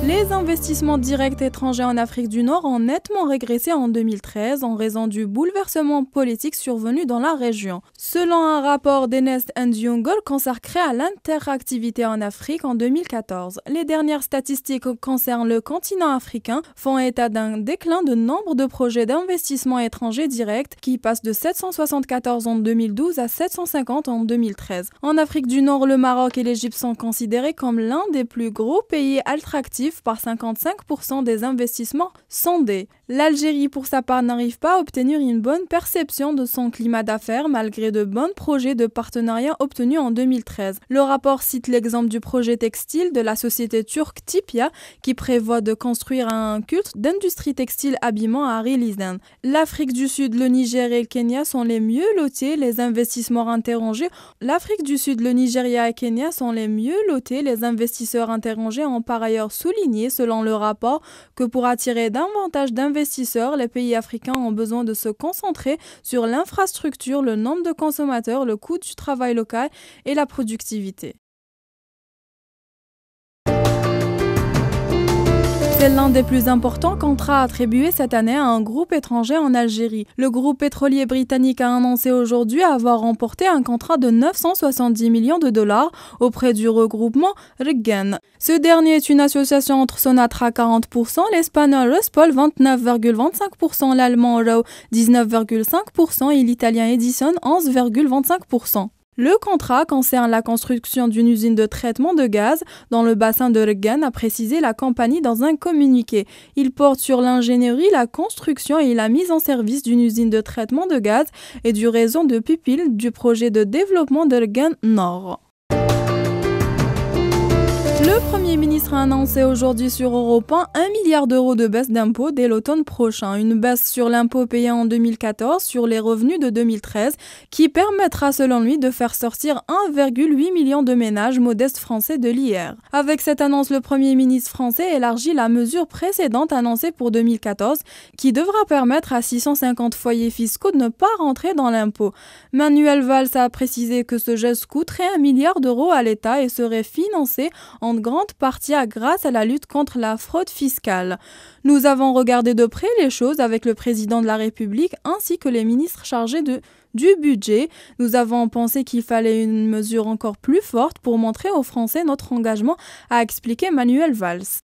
Les investissements directs étrangers en Afrique du Nord ont nettement régressé en 2013 en raison du bouleversement politique survenu dans la région. Selon un rapport d'Ernst & Young consacré à l'interactivité en Afrique en 2014, les dernières statistiques concernant le continent africain font état d'un déclin de nombre de projets d'investissement étrangers directs qui passent de 774 en 2012 à 750 en 2013. En Afrique du Nord, le Maroc et l'Égypte sont considérés comme l'un des plus gros pays attractifs par 55% des investissements sondés. L'Algérie, pour sa part, n'arrive pas à obtenir une bonne perception de son climat d'affaires malgré de bons projets de partenariat obtenus en 2013. Le rapport cite l'exemple du projet textile de la société turque Tipya qui prévoit de construire un culte d'industrie textile habillement à Rilizan. L'Afrique du Sud, le Niger et le Kenya sont les mieux lotés, les investissements interrogés. L'Afrique du Sud, le Nigeria et le Kenya sont les mieux lotés, les investisseurs interrogés ont par ailleurs souligné, selon le rapport, que pour attirer davantage d'investisseurs, les pays africains ont besoin de se concentrer sur l'infrastructure, le nombre de consommateurs, le coût du travail local et la productivité. C'est l'un des plus importants contrats attribués cette année à un groupe étranger en Algérie. Le groupe pétrolier britannique a annoncé aujourd'hui avoir remporté un contrat de 970 millions de dollars auprès du regroupement Regen. Ce dernier est une association entre Sonatra 40%, l'espagnol Ruspol 29,25%, l'allemand Rao 19,5% et l'italien Edison 11,25%. Le contrat concerne la construction d'une usine de traitement de gaz dans le bassin de Regen, a précisé la compagnie dans un communiqué. Il porte sur l'ingénierie, la construction et la mise en service d'une usine de traitement de gaz et du réseau de pupilles du projet de développement de Regen Nord. Le Premier ministre a annoncé aujourd'hui sur Europe 1 milliard d'euros de baisse d'impôts dès l'automne prochain. Une baisse sur l'impôt payé en 2014 sur les revenus de 2013 qui permettra selon lui de faire sortir 1,8 million de ménages modestes français de l'IR. Avec cette annonce, le Premier ministre français élargit la mesure précédente annoncée pour 2014 qui devra permettre à 650 foyers fiscaux de ne pas rentrer dans l'impôt. Manuel Valls a précisé que ce geste coûterait 1 milliard d'euros à l'État et serait financé en grande partie grâce à la lutte contre la fraude fiscale. Nous avons regardé de près les choses avec le président de la République ainsi que les ministres chargés du budget. Nous avons pensé qu'il fallait une mesure encore plus forte pour montrer aux Français notre engagement, a expliqué Manuel Valls.